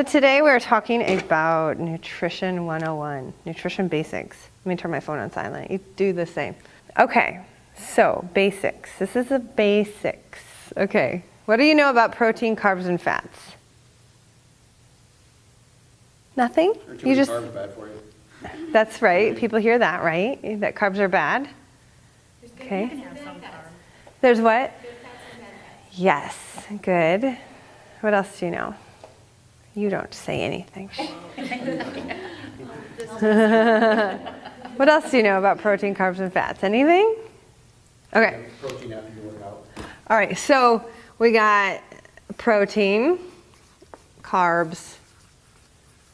today we're talking about Nutrition 101, nutrition basics. Let me turn my phone on silent. You do the same. Okay, so basics. This is the basics. Okay, what do you know about protein, carbs, and fats? Nothing? You just. Carbs are bad for you. That's right. People hear that, right? That carbs are bad. Okay. There's what? Yes, good. What else do you know? You don't say anything. What else do you know about protein, carbs, and fats? Anything? Okay. Protein after you work out. All right, so we got protein, carbs,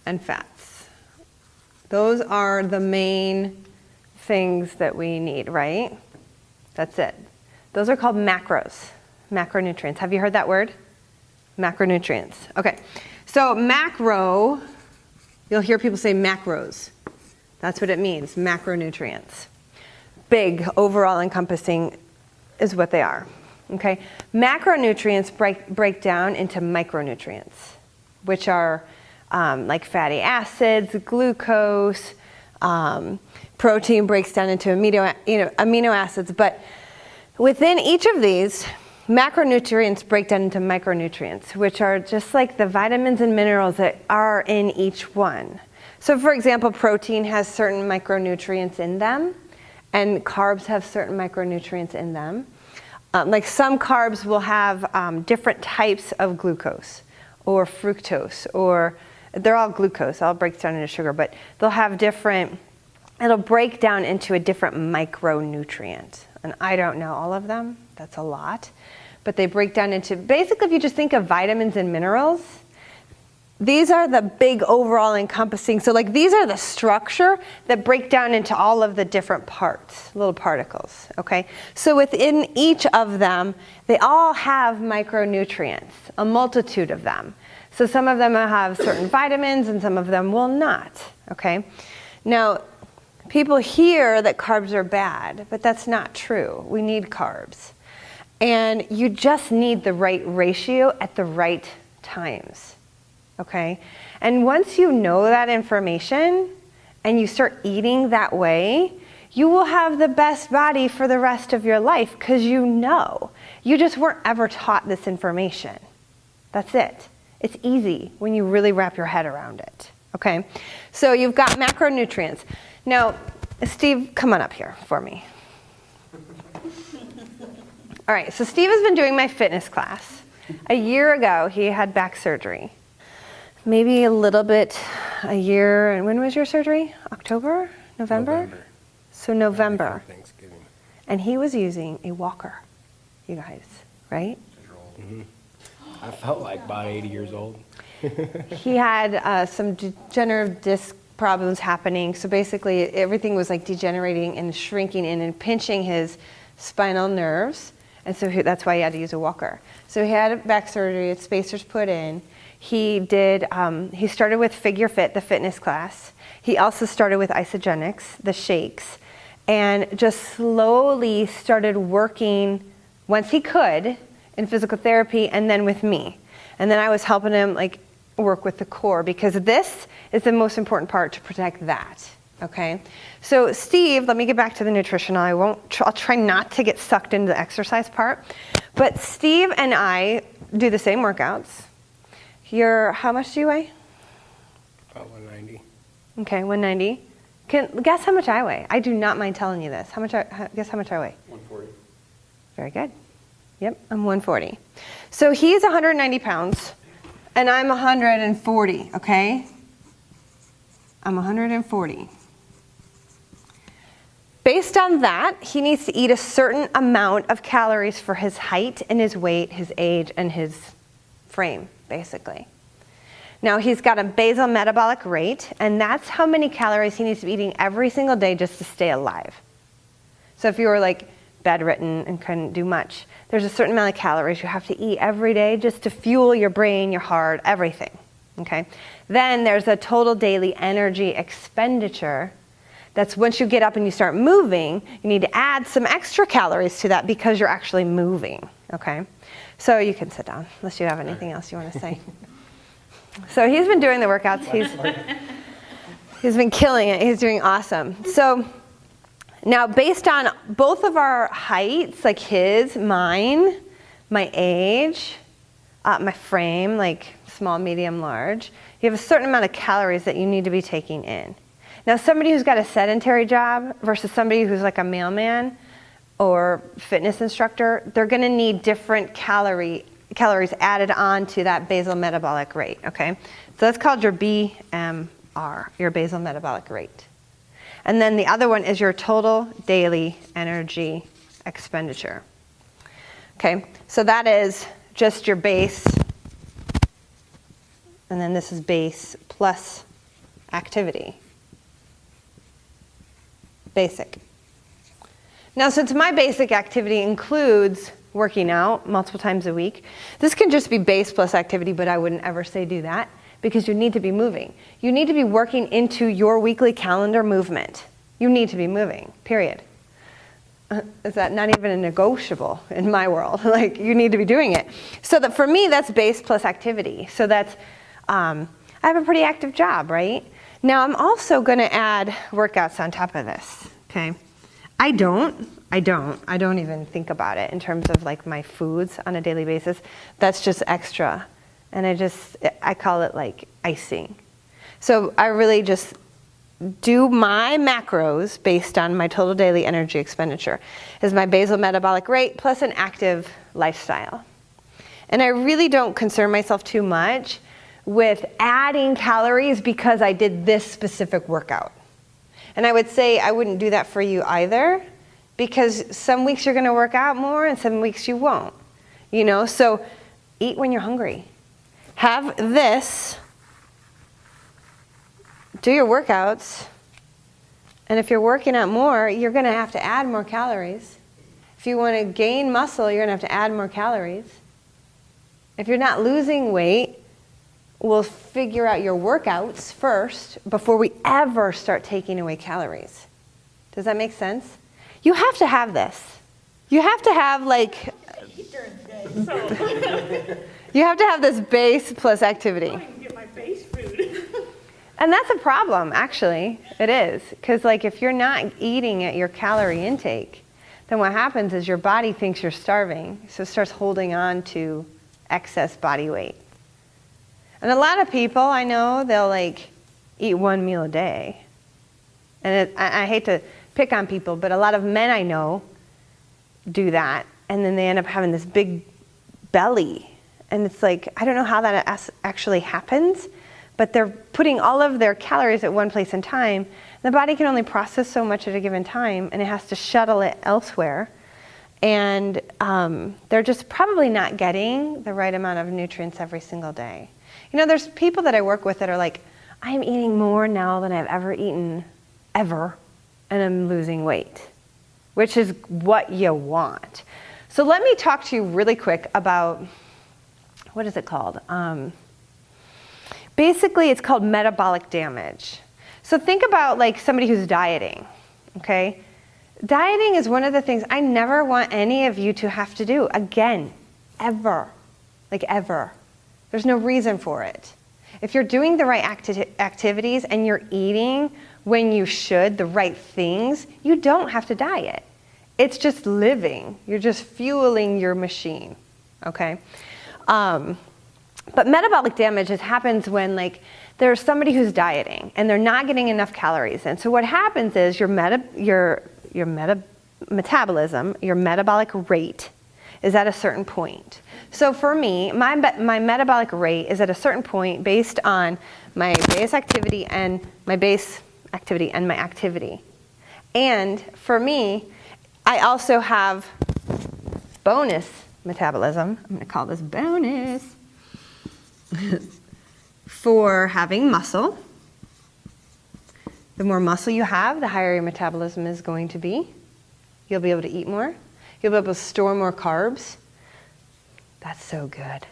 and fats. Those are the main things that we need, right? That's it. Those are called macros, macronutrients. Have you heard that word? Macronutrients. Okay, so macro, you'll hear people say macros. That's what it means, macronutrients. Big, overall encompassing is what they are. Okay, macronutrients break down into micronutrients, which are like fatty acids, glucose, protein breaks down into amino acids, but within each of these, macronutrients break down into micronutrients, which are just like the vitamins and minerals that are in each one. So for example, protein has certain micronutrients in them, and carbs have certain micronutrients in them. Like some carbs will have different types of glucose or fructose, or they're all glucose, all breaks down into sugar, but they'll have different, it'll break down into a different micronutrient. And I don't know all of them, that's a lot. But they break down into, basically if you just think of vitamins and minerals, these are the big overall encompassing, so like these are the structure that break down into all of the different parts, little particles, okay? So within each of them, they all have micronutrients, a multitude of them. So some of them will have certain vitamins and some of them will not, okay? Now, people hear that carbs are bad, but that's not true. We need carbs. And you just need the right ratio at the right times, okay? And once you know that information and you start eating that way, you will have the best body for the rest of your life because you know. You just weren't ever taught this information. That's it. It's easy when you really wrap your head around it, okay? So you've got macronutrients. Now, Steve, come on up here for me. All right, so Steve has been doing my fitness class. A year ago, he had back surgery. Maybe a little bit a year, and when was your surgery? October? November? So November. Thanksgiving. And he was using a walker, you guys, right? Mm-hmm. I felt like about 80 years old. He had some degenerative disc problems happening. So basically everything was like degenerating and shrinking in and pinching his spinal nerves. And so that's why he had to use a walker. So he had back surgery, had spacers put in. He started with Figure Fit, the fitness class. He also started with isogenics, the shakes, and just slowly started working once he could in physical therapy and then with me. And then I was helping him like work with the core because this is the most important part to protect that, okay? So Steve, let me get back to the nutrition. I'll try not to get sucked into the exercise part, but Steve and I do the same workouts. How much do you weigh? About 190. Okay, 190. Guess how much I weigh? I do not mind telling you this. Guess how much I weigh? 140. Very good. Yep, I'm 140. So he's 190 pounds, and I'm 140, okay? I'm 140. Based on that, he needs to eat a certain amount of calories for his height and his weight, his age, and his frame, basically. Now he's got a basal metabolic rate, and that's how many calories he needs to be eating every single day just to stay alive. So if you were like bedridden and couldn't do much, there's a certain amount of calories you have to eat every day just to fuel your brain, your heart, everything, okay? Then there's a total daily energy expenditure. That's once you get up and you start moving, you need to add some extra calories to that because you're actually moving, okay? So you can sit down unless you have anything else you want to say. So he's been doing the workouts. He's been killing it. He's doing awesome. So now based on both of our heights, like his, mine, my age, my frame, like small, medium, large, you have a certain amount of calories that you need to be taking in. Now somebody who's got a sedentary job versus somebody who's like a mailman or fitness instructor, they're gonna need different calories added on to that basal metabolic rate, okay? So that's called your BMR, your basal metabolic rate. And then the other one is your total daily energy expenditure. Okay, so that is just your base, and then this is base plus activity. Basic. Now, since my basic activity includes working out multiple times a week, this can just be base plus activity, but I wouldn't ever say do that because you need to be moving. You need to be working into your weekly calendar movement. You need to be moving, period. Is that not even a negotiable in my world? Like, you need to be doing it. So that for me, that's base plus activity. So that's, I have a pretty active job, right? Now I'm also gonna add workouts on top of this, okay? I don't even think about it in terms of like my foods on a daily basis. That's just extra. And I call it like icing. So I really just do my macros based on my total daily energy expenditure is my basal metabolic rate plus an active lifestyle. And I really don't concern myself too much with adding calories because I did this specific workout. And I would say I wouldn't do that for you either, because some weeks you're gonna work out more and some weeks you won't. You know, so eat when you're hungry. Have this, do your workouts, and if you're working out more, you're gonna have to add more calories. If you wanna gain muscle, you're gonna have to add more calories. If you're not losing weight, we'll figure out your workouts first before we ever start taking away calories. Does that make sense? You have to have this. You have to have like, you have to have this base plus activity. I can get my base food. And that's a problem, actually. It is. Because like if you're not eating at your calorie intake, then what happens is your body thinks you're starving, so it starts holding on to excess body weight. And a lot of people I know, they'll like eat one meal a day. And I hate to pick on people, but a lot of men I know do that. And then they end up having this big belly. And it's like, I don't know how that actually happens, but they're putting all of their calories at one place in time. The body can only process so much at a given time, and it has to shuttle it elsewhere. And they're just probably not getting the right amount of nutrients every single day. You know, there's people that I work with that are like, I'm eating more now than I've ever eaten, ever, and I'm losing weight, which is what you want. So let me talk to you really quick about, what is it called? Basically, it's called metabolic damage. So think about like somebody who's dieting, okay? Dieting is one of the things I never want any of you to have to do again, ever, like ever. There's no reason for it. If you're doing the right activities and you're eating when you should, the right things, you don't have to diet. It's just living. You're just fueling your machine, okay? But metabolic damage happens when like there's somebody who's dieting and they're not getting enough calories in. So what happens is your metabolism, your metabolic rate is at a certain point. So for me, my metabolic rate is at a certain point based on my base activity and my activity. And for me, I also have bonus metabolism. I'm gonna call this bonus for having muscle. The more muscle you have, the higher your metabolism is going to be. You'll be able to eat more. You'll be able to store more carbs. That's so good.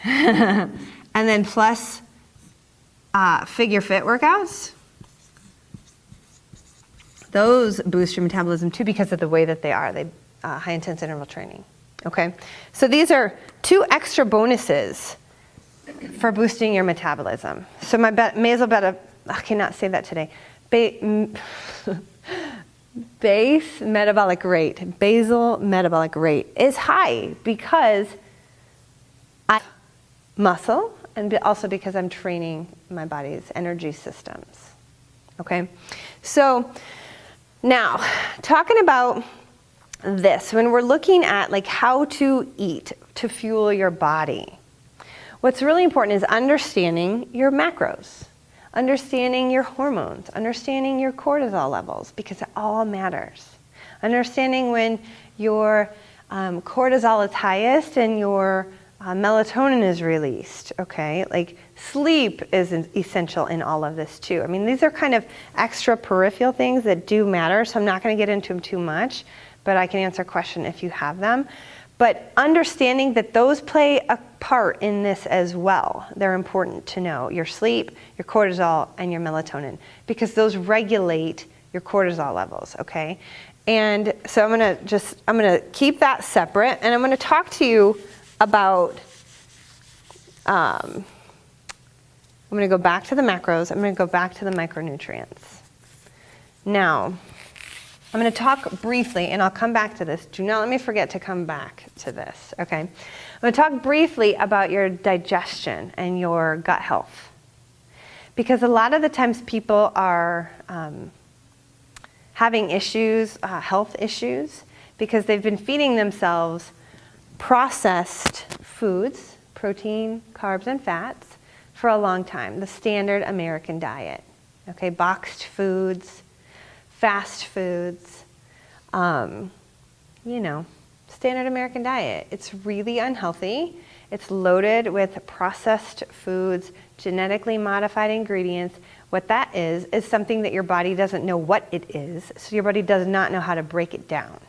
And then plus figure fit workouts. Those boost your metabolism too because of the way that they are. They high intense interval training. Okay, so these are two extra bonuses for boosting your metabolism. So my I cannot say that today. Basal metabolic rate is high because I have muscle and also because I'm training my body's energy systems. Okay? So now, talking about this, when we're looking at like how to eat to fuel your body, what's really important is understanding your macros, understanding your hormones, understanding your cortisol levels, because it all matters. Understanding when your cortisol is highest and your melatonin is released, okay? Like sleep is essential in all of this too. I mean, these are kind of extra peripheral things that do matter, so I'm not gonna get into them too much, but I can answer a question if you have them. But understanding that those play a part in this as well. They're important to know. Your sleep, your cortisol, and your melatonin, because those regulate your cortisol levels, okay? And so I'm gonna keep that separate, and I'm gonna talk to you about, I'm gonna go back to the macros, I'm gonna go back to the micronutrients. Now, I'm going to talk briefly, and I'll come back to this. Do not let me forget to come back to this, okay? I'm going to talk briefly about your digestion and your gut health. Because a lot of the times people are having issues, health issues, because they've been feeding themselves processed foods, protein, carbs, and fats, for a long time. The standard American diet, okay? Boxed foods, fast foods, standard American diet. It's really unhealthy. It's loaded with processed foods, genetically modified ingredients. What that is something that your body doesn't know what it is, so your body does not know how to break it down.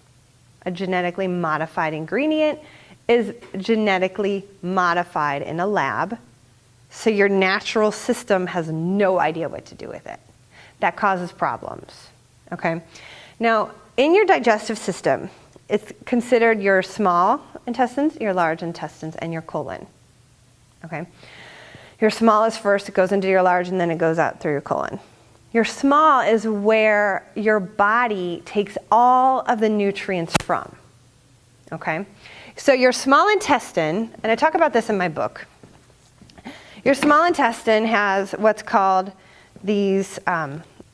A genetically modified ingredient is genetically modified in a lab, so your natural system has no idea what to do with it. That causes problems. Okay. Now, in your digestive system, it's considered your small intestines, your large intestines, and your colon. Okay. Your small is first, it goes into your large, and then it goes out through your colon. Your small is where your body takes all of the nutrients from. Okay. So your small intestine, and I talk about this in my book, your small intestine has what's called these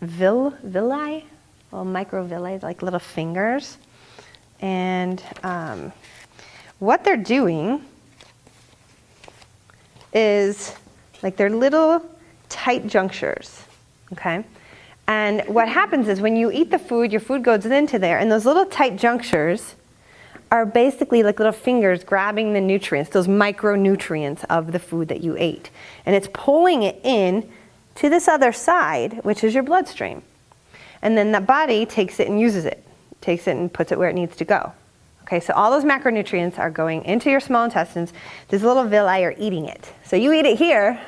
villi, little microvilli, like little fingers. And what they're doing is like they're little tight junctures, okay? And what happens is when you eat the food, your food goes into there, and those little tight junctures are basically like little fingers grabbing the nutrients, those micronutrients of the food that you ate. And it's pulling it in to this other side, which is your bloodstream. And then the body takes it and uses it, takes it and puts it where it needs to go. Okay, so all those macronutrients are going into your small intestines. These little villi are eating it. So you eat it here,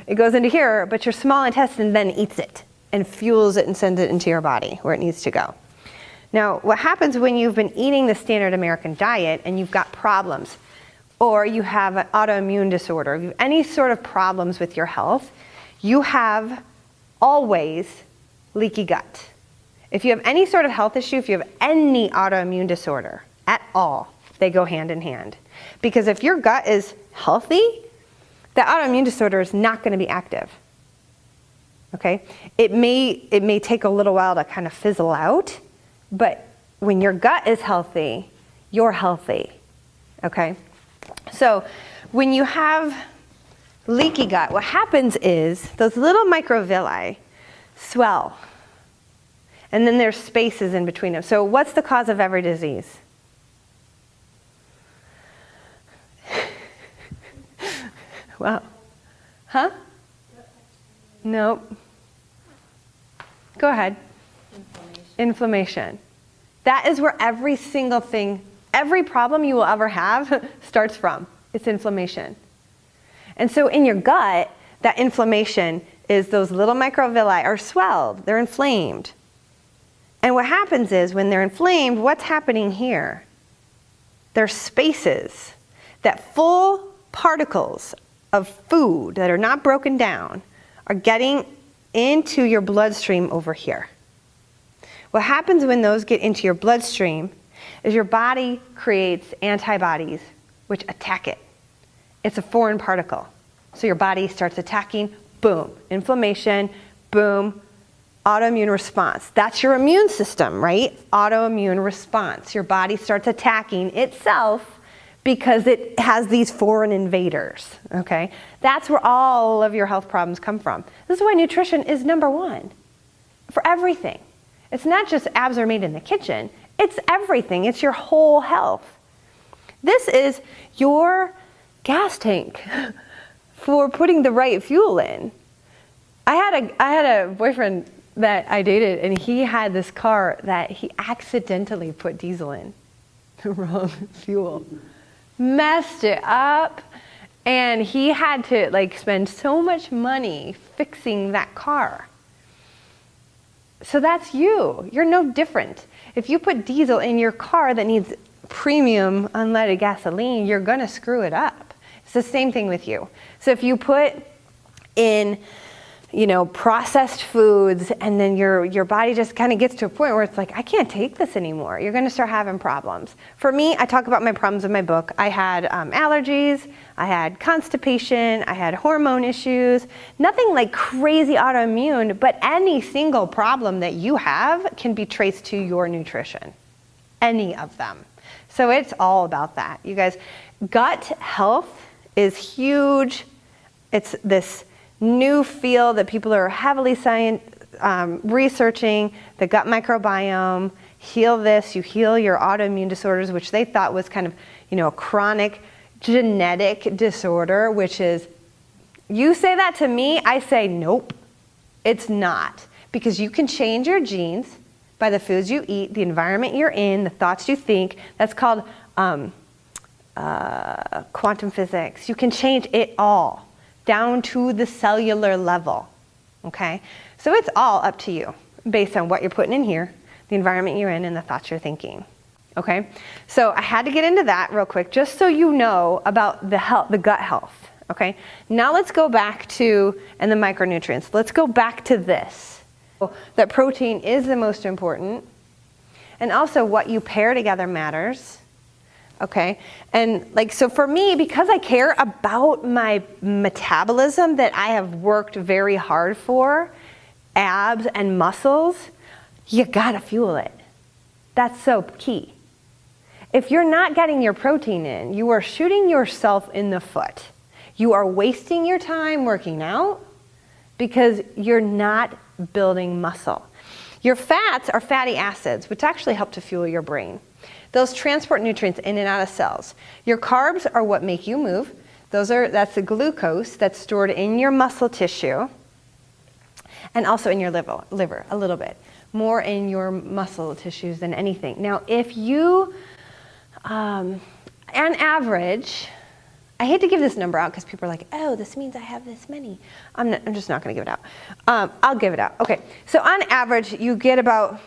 it goes into here, but your small intestine then eats it and fuels it and sends it into your body where it needs to go. Now, what happens when you've been eating the standard American diet and you've got problems, or you have an autoimmune disorder, you have any sort of problems with your health, you have always leaky gut. If you have any sort of health issue, if you have any autoimmune disorder at all, they go hand in hand. Because if your gut is healthy, the autoimmune disorder is not going to be active. Okay? It may take a little while to kind of fizzle out, but when your gut is healthy, you're healthy. Okay? So when you have leaky gut, what happens is those little microvilli swell. And then there's spaces in between them. So what's the cause of every disease? Well, huh? Nope. Go ahead. Inflammation. That is where every single thing, every problem you will ever have starts from. It's inflammation. And so in your gut, that inflammation is those little microvilli are swelled, they're inflamed. And what happens is when they're inflamed, what's happening here? There's spaces that full particles of food that are not broken down are getting into your bloodstream over here. What happens when those get into your bloodstream is your body creates antibodies which attack it. It's a foreign particle. So your body starts attacking, boom, inflammation, boom, autoimmune response. That's your immune system, right? Autoimmune response. Your body starts attacking itself because it has these foreign invaders, okay? That's where all of your health problems come from. This is why nutrition is number one for everything. It's not just abs are made in the kitchen. It's everything. It's your whole health. This is your gas tank for putting the right fuel in. I had a boyfriend that I dated, and he had this car that he accidentally put diesel in, the wrong fuel, messed it up, and he had to like spend so much money fixing that car. So that's you. You're no different. If you put diesel in your car that needs premium unleaded gasoline, you're gonna screw it up. It's the same thing with you. So if you put in, processed foods, and then your body just kind of gets to a point where it's like, I can't take this anymore, you're gonna start having problems. For me, I talk about my problems in my book. I had allergies, I had constipation, I had hormone issues, nothing like crazy autoimmune, but any single problem that you have can be traced to your nutrition, any of them. So it's all about that. You guys, gut health is huge. It's this new field that people are heavily researching, the gut microbiome. Heal this, you heal your autoimmune disorders, which they thought was kind of, a chronic genetic disorder, which is, you say that to me, I say, nope, it's not. Because you can change your genes by the foods you eat, the environment you're in, the thoughts you think. That's called quantum physics. You can change it all down to the cellular level, okay? So it's all up to you based on what you're putting in here, the environment you're in, and the thoughts you're thinking, okay? So I had to get into that real quick just so you know about the gut health, okay? Now let's go back to, and the micronutrients, let's go back to this. That protein is the most important, and also what you pair together matters. Okay, and so for me, because I care about my metabolism that I have worked very hard for, abs and muscles, you gotta fuel it. That's so key. If you're not getting your protein in, you are shooting yourself in the foot. You are wasting your time working out because you're not building muscle. Your fats are fatty acids, which actually help to fuel your brain. Those transport nutrients in and out of cells. Your carbs are what make you move. That's the glucose that's stored in your muscle tissue and also in your liver a little bit. More in your muscle tissues than anything. Now, if you, on average, I hate to give this number out because people are like, oh, this means I have this many. I'm just not going to give it out. I'll give it out. Okay, so on average, you get about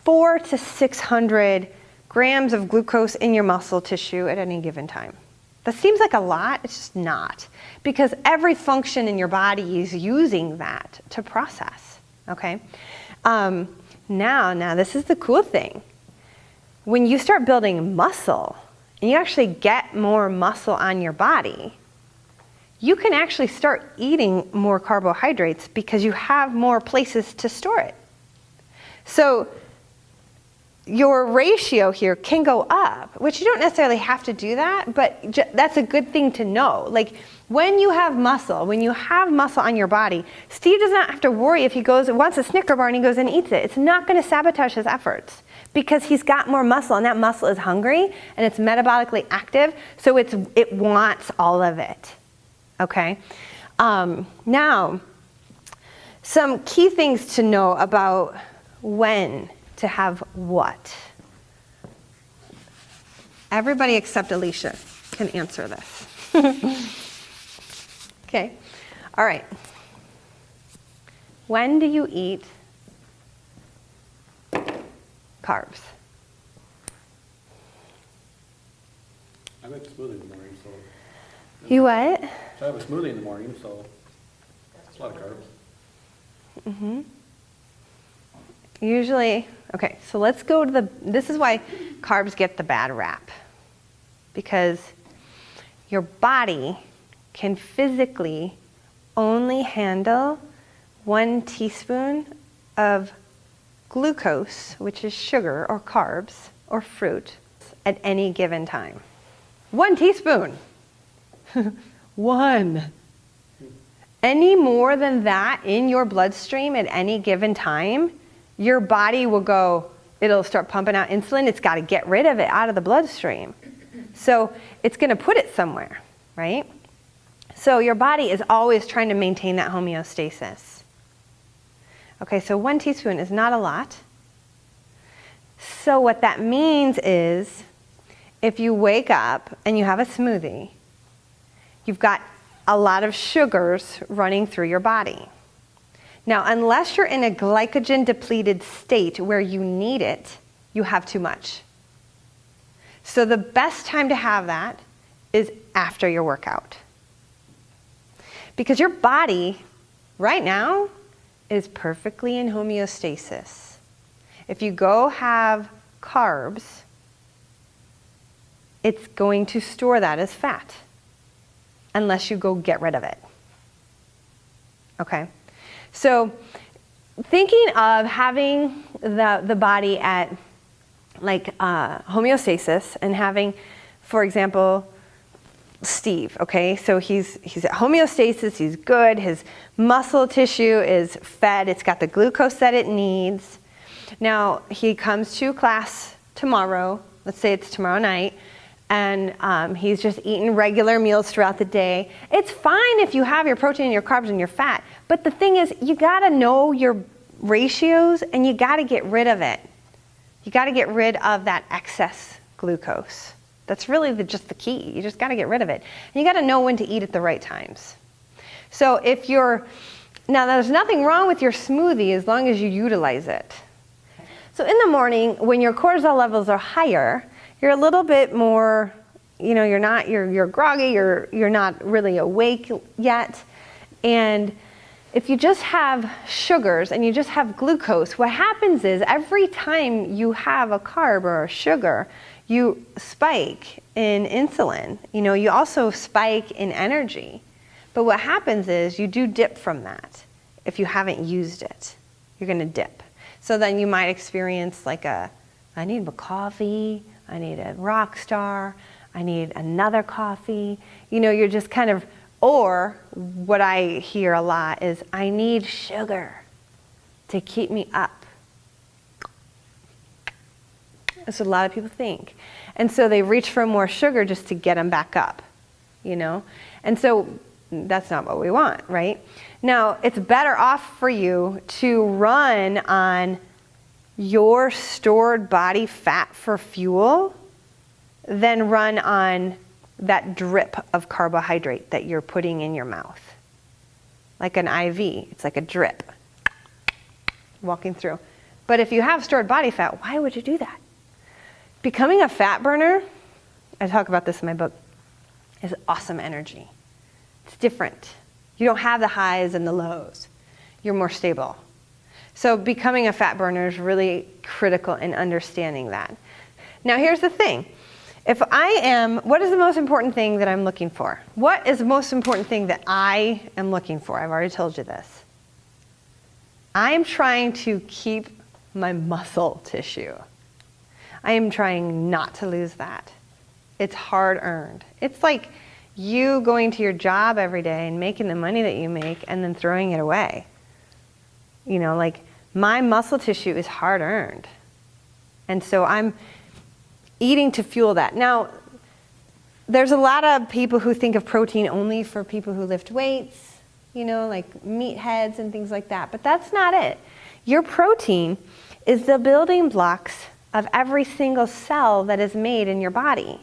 400 to 600 grams of glucose in your muscle tissue at any given time. That seems like a lot. It's just not, because every function in your body is using that to process. Okay. Now this is the cool thing. When you start building muscle and you actually get more muscle on your body, you can actually start eating more carbohydrates because you have more places to store it. So your ratio here can go up, which you don't necessarily have to do that, but that's a good thing to know. Like when you have muscle on your body, Steve does not have to worry if he wants a Snicker bar and he goes and eats it. It's not going to sabotage his efforts because he's got more muscle, and that muscle is hungry and it's metabolically active, so it wants all of it. Okay? Now, some key things to know about when to have what. Everybody except Alicia can answer this. Okay, all right. When do you eat carbs? I make smoothies in the morning, so You what? So I have a smoothie in the morning, so it's a lot of carbs. Usually, okay, so let's go to this is why carbs get the bad rap. Because your body can physically only handle 1 teaspoon of glucose, which is sugar or carbs or fruit, at any given time. 1 teaspoon. 1. Any more than that in your bloodstream at any given time, your body will go, it'll start pumping out insulin. It's got to get rid of it out of the bloodstream. So it's going to put it somewhere, right? So your body is always trying to maintain that homeostasis. Okay, so 1 teaspoon is not a lot. So what that means is if you wake up and you have a smoothie, you've got a lot of sugars running through your body. Now, unless you're in a glycogen depleted state where you need it, you have too much. So the best time to have that is after your workout. Because your body right now is perfectly in homeostasis. If you go have carbs, it's going to store that as fat unless you go get rid of it. Okay? So thinking of having the body at like homeostasis and having, for example, Steve, okay? So he's at homeostasis, he's good, his muscle tissue is fed, it's got the glucose that it needs. Now he comes to class tomorrow, let's say it's tomorrow night, and he's just eating regular meals throughout the day. It's fine if you have your protein and your carbs and your fat, but the thing is, you gotta know your ratios and you gotta get rid of it. You gotta get rid of that excess glucose. That's really just the key. You just gotta get rid of it. And you gotta know when to eat at the right times. So now there's nothing wrong with your smoothie as long as you utilize it. So in the morning, when your cortisol levels are higher, you're a little bit more, you're groggy, you're not really awake yet. And if you just have sugars and you just have glucose, what happens is every time you have a carb or a sugar, you spike in insulin. You also spike in energy. But what happens is you do dip from that. If you haven't used it, you're going to dip. So then you might experience I need a coffee, I need a rock star, I need another coffee. You're just kind of, or what I hear a lot is, I need sugar to keep me up. That's what a lot of people think. And so they reach for more sugar just to get them back up, And so that's not what we want, right? Now, it's better off for you to run on your stored body fat for fuel than run on that drip of carbohydrate that you're putting in your mouth. Like an IV, it's like a drip walking through. But if you have stored body fat, why would you do that? Becoming a fat burner, I talk about this in my book, is awesome energy. It's different. You don't have the highs and the lows. You're more stable. So becoming a fat burner is really critical in understanding that. Now here's the thing. What is the most important thing that I'm looking for? What is the most important thing that I am looking for? I've already told you this. I am trying to keep my muscle tissue. I am trying not to lose that. It's hard earned. It's like you going to your job every day and making the money that you make and then throwing it away. My muscle tissue is hard earned. And so I'm eating to fuel that. Now, there's a lot of people who think of protein only for people who lift weights, like meatheads and things like that. But that's not it. Your protein is the building blocks of every single cell that is made in your body.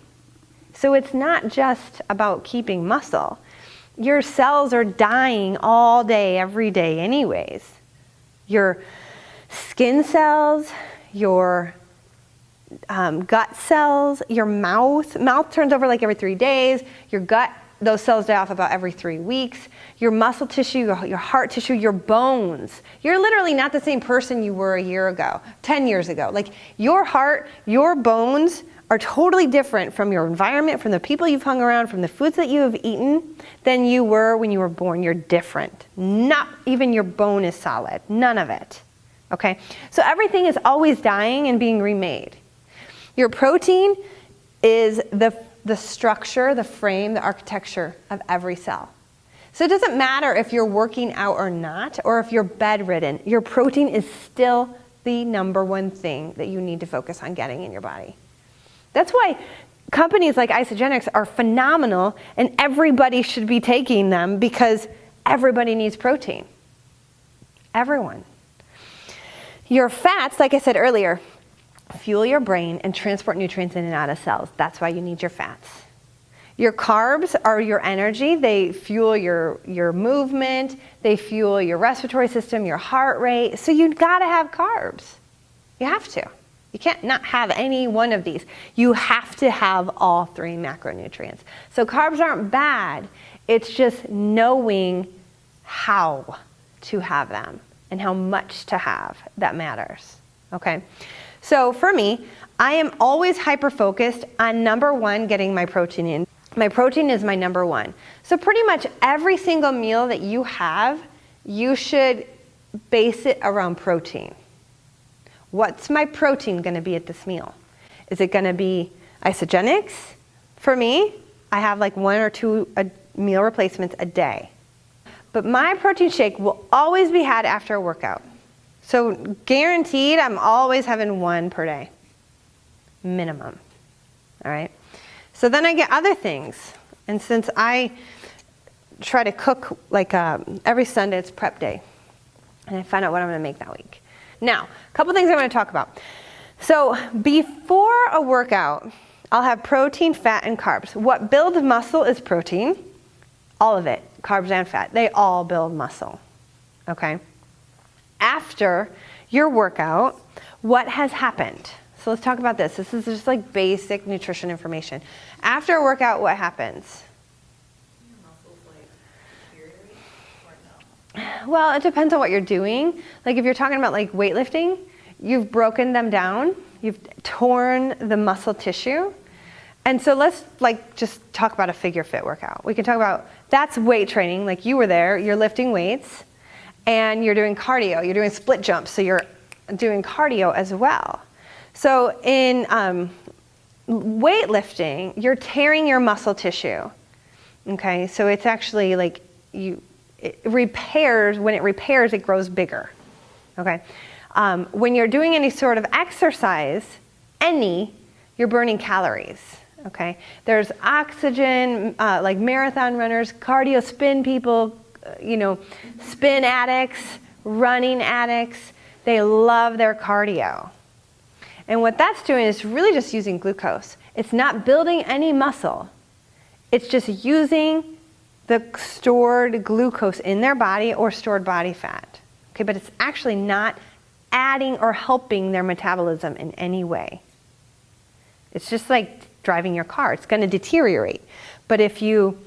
So it's not just about keeping muscle. Your cells are dying all day, every day anyways. Your skin cells, your gut cells, your mouth turns over like every 3 days, your gut those cells die off about every 3 weeks. Your muscle tissue, your heart tissue, your bones. You're literally not the same person you were a year ago, 10 years ago. Like your heart, your bones are totally different from your environment, from the people you've hung around, from the foods that you have eaten than you were when you were born. You're different. Not even your bone is solid. None of it. Okay? So everything is always dying and being remade. Your protein is the structure, the frame, the architecture of every cell. So it doesn't matter if you're working out or not, or if you're bedridden, your protein is still the number one thing that you need to focus on getting in your body. That's why companies like Isagenix are phenomenal and everybody should be taking them, because everybody needs protein. Everyone. Your fats, like I said earlier, fuel your brain and transport nutrients in and out of cells. That's why you need your fats. Your carbs are your energy. They fuel your movement. They fuel your respiratory system, your heart rate. So you've got to have carbs. You have to. You can't not have any one of these. You have to have all 3 macronutrients. So carbs aren't bad. It's just knowing how to have them and how much to have that matters. Okay? So for me, I am always hyper-focused on number 1, getting my protein in. My protein is my number 1. So pretty much every single meal that you have, you should base it around protein. What's my protein going to be at this meal? Is it going to be Isagenix? For me, I have like 1 or 2 meal replacements a day. But my protein shake will always be had after a workout. So guaranteed, I'm always having 1 per day, minimum. All right. So then I get other things. And since I try to cook like every Sunday, it's prep day. And I find out what I'm going to make that week. Now, a couple things I want to talk about. So before a workout, I'll have protein, fat, and carbs. What builds muscle is protein. All of it, carbs and fat. They all build muscle. Okay? After your workout, what has happened? So let's talk about this. This is just like basic nutrition information. After a workout, what happens? Your muscles like deteriorate or no? Well, it depends on what you're doing. Like if you're talking about like weightlifting, you've broken them down. You've torn the muscle tissue. And so let's like just talk about a figure fit workout. We can talk about, that's weight training. Like you were there, you're lifting weights and you're doing cardio. You're doing split jumps. So you're doing cardio as well. So in weightlifting, you're tearing your muscle tissue. Okay, so it's actually like it repairs. When it repairs, it grows bigger. Okay, when you're doing any sort of exercise, you're burning calories. Okay, there's oxygen, like marathon runners, cardio spin people, spin addicts, running addicts. They love their cardio. And what that's doing is really just using glucose. It's not building any muscle. It's just using the stored glucose in their body or stored body fat. Okay, but it's actually not adding or helping their metabolism in any way. It's just like driving your car. It's going to deteriorate. But if you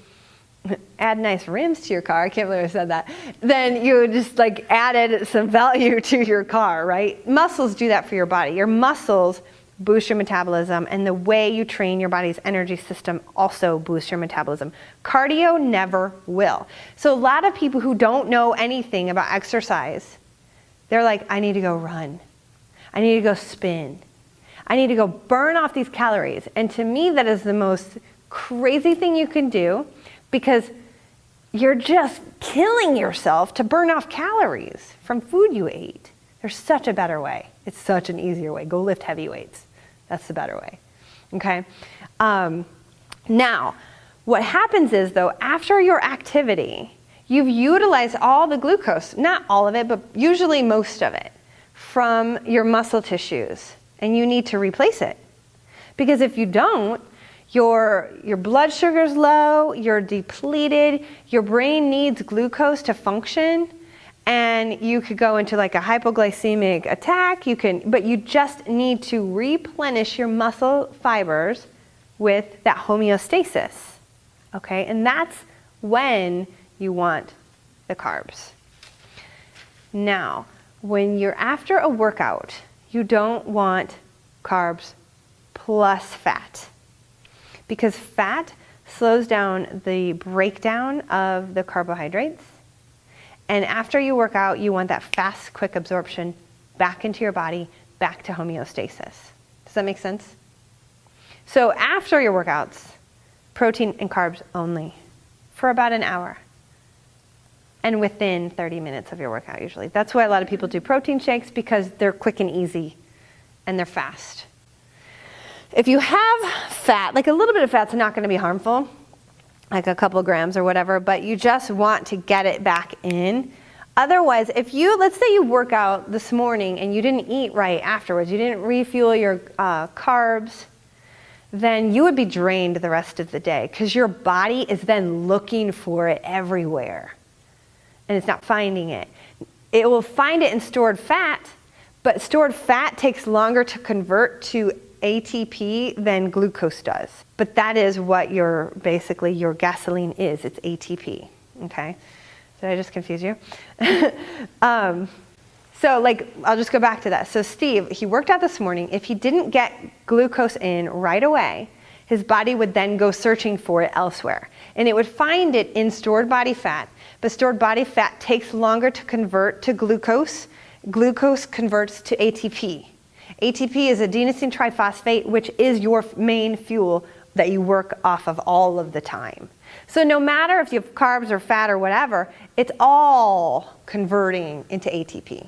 add nice rims to your car, I can't believe I said that, then you just like added some value to your car, right? Muscles do that for your body. Your muscles boost your metabolism, and the way you train your body's energy system also boosts your metabolism. Cardio never will. So a lot of people who don't know anything about exercise, they're like, I need to go run. I need to go spin. I need to go burn off these calories. And to me, that is the most crazy thing you can do, because you're just killing yourself to burn off calories from food you ate. There's such a better way. It's such an easier way. Go lift heavy weights. That's the better way. Okay? Now, what happens is, though, after your activity, you've utilized all the glucose, not all of it, but usually most of it, from your muscle tissues, and you need to replace it. Because if you don't, your blood sugar's low, you're depleted, your brain needs glucose to function, and you could go into like a hypoglycemic attack. But you just need to replenish your muscle fibers with that homeostasis. Okay, and that's when you want the carbs. Now, when you're after a workout, you don't want carbs plus fat, because fat slows down the breakdown of the carbohydrates. And after you work out, you want that fast, quick absorption back into your body, back to homeostasis. Does that make sense? So after your workouts, protein and carbs only for about an hour. And within 30 minutes of your workout usually. That's why a lot of people do protein shakes, because they're quick and easy and they're fast. If you have fat, like a little bit of fat's not going to be harmful, like a couple grams or whatever, but you just want to get it back in. Otherwise, let's say you work out this morning and you didn't eat right afterwards, you didn't refuel your carbs, then you would be drained the rest of the day, because your body is then looking for it everywhere and it's not finding it. It will find it in stored fat, but stored fat takes longer to convert to ATP than glucose does. But that is what basically your gasoline is. It's ATP, okay? Did I just confuse you? So I'll just go back to that. So Steve, he worked out this morning. If he didn't get glucose in right away, his body would then go searching for it elsewhere. And it would find it in stored body fat, but stored body fat takes longer to convert to glucose. Glucose converts to ATP. ATP is adenosine triphosphate, which is your main fuel that you work off of all of the time. So no matter if you have carbs or fat or whatever, it's all converting into ATP.